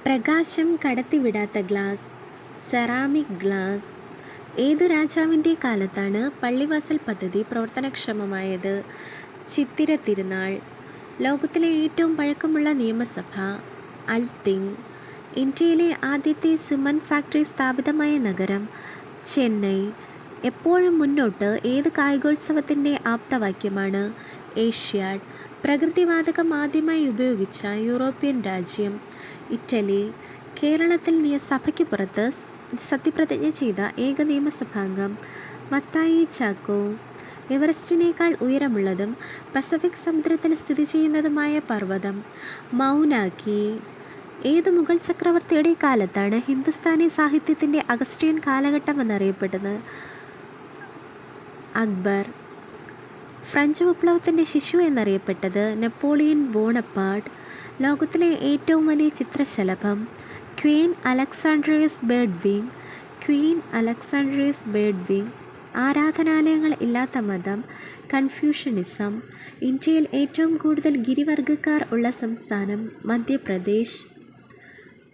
പ്രകാശം കടത്തിവിടാത്ത glass, ceramic glass. ഏതു രാജാവിൻ്റെ കാലത്താണ് പള്ളിവാസൽ പദ്ധതി പ്രവർത്തനക്ഷമമായത്? ചിത്തിര തിരുനാൾ. ലോകത്തിലെ ഏറ്റവും പഴക്കമുള്ള നിയമസഭ, അൽത്തിങ്. ഇന്ത്യയിലെ ആദ്യത്തെ സിമന്റ് ഫാക്ടറി സ്ഥാപിതമായ നഗരം, ചെന്നൈ. എപ്പോഴും മുന്നോട്ട് ഏത് കായികോത്സവത്തിൻ്റെ ആപ്തവാക്യമാണ്? ഏഷ്യാഡ്. പ്രകൃതിവാതകം ആദ്യമായി ഉപയോഗിച്ച യൂറോപ്യൻ രാജ്യം, ഇറ്റലി. കേരളത്തിൽ സഭയ്ക്ക് പുറത്ത് സത്യപ്രതിജ്ഞ ചെയ്ത ഏക നിയമസഭാംഗം, മത്തായി ചാക്കോ. എവറസ്റ്റിനേക്കാൾ ഉയരമുള്ളതും പസഫിക് സമുദ്രത്തിൽ സ്ഥിതി ചെയ്യുന്നതുമായ പർവ്വതം, മൗനാക്കി. ഏത് മുഗൾ ചക്രവർത്തിയുടെ കാലത്താണ് ഹിന്ദുസ്ഥാനി സാഹിത്യത്തിൻ്റെ അഗസ്റ്റ്യൻ കാലഘട്ടം എന്നറിയപ്പെടുന്നത്? അക്ബർ. ഫ്രഞ്ച് വിപ്ലവത്തിൻ്റെ ശിശു എന്നറിയപ്പെട്ടത് നെപ്പോളിയൻ ബോണപ്പാർട്ട്. ലോകത്തിലെ ഏറ്റവും വലിയ ചിത്രശലഭം, ക്വീൻ അലക്സാൻഡ്രിയസ് ബേർഡ്വിങ്. ക്വീൻ അലക്സാൻഡ്രിയസ് ബേർഡ്വിങ്. ആരാധനാലയങ്ങൾ ഇല്ലാത്ത മതം, കൺഫ്യൂഷനിസം. ഇന്ത്യയിൽ ഏറ്റവും കൂടുതൽ ഗിരിവർഗ്ഗക്കാർ ഉള്ള സംസ്ഥാനം, Madhya Pradesh.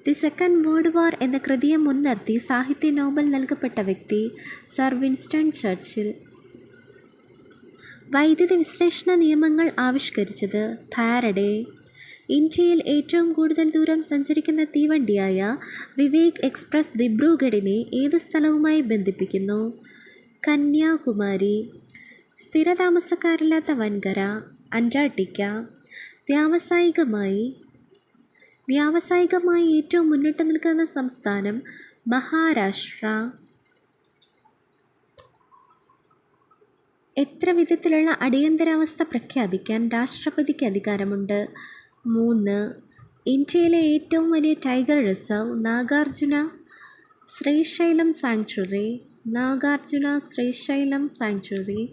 The second world war എന്ന കൃതിയെ മുൻനിർത്തി സാഹിത്യ നോബൽ നൽകപ്പെട്ട വ്യക്തി, സർ വിൻസ്റ്റൺ ചർച്ചിൽ. വൈദ്യുതി വിശ്ലേഷണ നിയമങ്ങൾ ആവിഷ്കരിച്ചത്, ഫാരഡേ. ഇന്ത്യയിൽ ഏറ്റവും കൂടുതൽ ദൂരം സഞ്ചരിക്കുന്ന തീവണ്ടിയായ വിവേക് എക്സ്പ്രസ് ദിബ്രുഗഡിനെ ഏത് സ്ഥലവുമായി ബന്ധിപ്പിക്കുന്നു? കന്യാകുമാരി. സ്ഥിരതാമസക്കാരില്ലാത്ത വൻകര, അന്റാർട്ടിക്ക. വ്യാവസായികമായി ഏറ്റവും മുന്നിട്ട് നിൽക്കുന്ന സംസ്ഥാനം, മഹാരാഷ്ട്ര. എത്ര വിധത്തിലുള്ള അടിയന്തരാവസ്ഥ പ്രഖ്യാപിക്കാൻ രാഷ്ട്രപതിക്ക് അധികാരമുണ്ട്? 3. ഇന്ത്യയിലെ ഏറ്റവും വലിയ tiger reserve, Nagarjuna Srisailam sanctuary. Nagarjuna Srisailam sanctuary.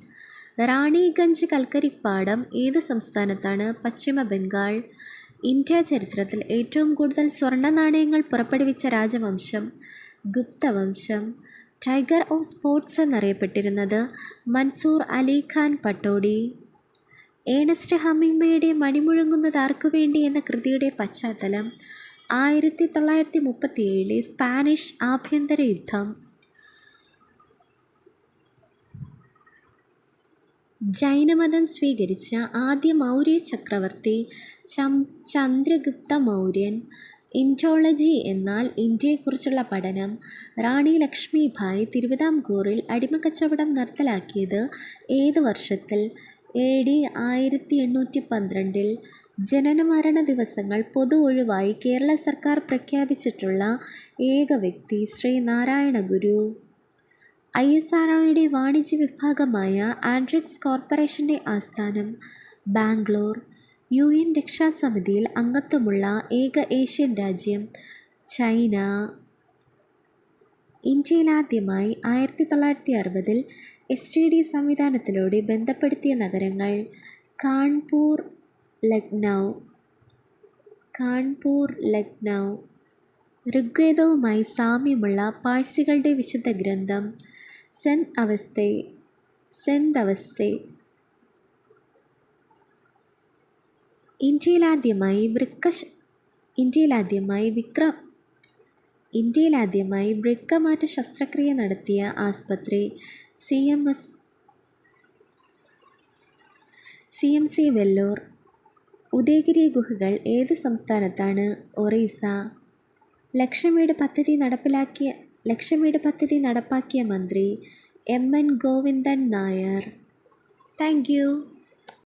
Raniganj കൽക്കരിപ്പാടം ഏത് സംസ്ഥാനത്താണ്? പശ്ചിമ ബംഗാൾ. ഇന്ത്യ ചരിത്രത്തിൽ ഏറ്റവും കൂടുതൽ സ്വർണ്ണ നാണയങ്ങൾ പുറപ്പെടുവിച്ച രാജവംശം, ഗുപ്തവംശം. ടൈഗർ ഓഫ് സ്പോർട്സ് എന്നറിയപ്പെട്ടിരുന്നത് മൻസൂർ അലി ഖാൻ പട്ടോഡി. ഏണസ്റ്റ് ഹമ്മിങ്ബേയുടെ മണിമുഴങ്ങുന്നത് ആർക്കുവേണ്ടി എന്ന കൃതിയുടെ പശ്ചാത്തലം, 1937 സ്പാനിഷ് ആഭ്യന്തര യുദ്ധം. ജൈനമതം സ്വീകരിച്ച ആദ്യ മൗര്യ ചക്രവർത്തി, ചന്ദ്രഗുപ്ത മൗര്യൻ. ഇൻഡോളജി എന്നാൽ ഇന്ത്യയെക്കുറിച്ചുള്ള പഠനം. റാണി ലക്ഷ്മിഭായ് തിരുവിതാംകൂറിൽ അടിമക്കച്ചവടം നിർത്തലാക്കിയത് ഏത് വർഷത്തിൽ? AD 1812. ജനനമരണ ദിവസങ്ങൾ പൊതു ഒഴിവായി കേരള സർക്കാർ പ്രഖ്യാപിച്ചിട്ടുള്ള ഏക വ്യക്തി, ശ്രീ നാരായണ ഗുരു. ISROയുടെ വാണിജ്യ വിഭാഗമായ ആൻഡ്രിക്സ് കോർപ്പറേഷൻ്റെ ആസ്ഥാനം, ബാംഗ്ലൂർ. UN രക്ഷാസമിതിയിൽ അംഗത്വമുള്ള ഏക ഏഷ്യൻ രാജ്യം, ചൈന. ഇന്ത്യയിലാദ്യമായി 1960 STD സംവിധാനത്തിലൂടെ ബന്ധപ്പെടുത്തിയ നഗരങ്ങൾ, കാൺപൂർ, ലക്നൗ. ഋഗ്വേദവുമായി സാമ്യമുള്ള പാഴ്സികളുടെ വിശുദ്ധ ഗ്രന്ഥം, സെന്ത് അവസ്തേ. ഇന്ത്യയിലാദ്യമായി വൃക്കമാറ്റ ശസ്ത്രക്രിയ നടത്തിയ ആസ്പത്രി, CMC വെല്ലൂർ. ഉദയഗിരി ഗുഹകൾ ഏത് സംസ്ഥാനത്താണ്? ഒറീസ. ലക്ഷംവീട് പദ്ധതി നടപ്പാക്കിയ മന്ത്രി, MN Govindan Nair. Thank you.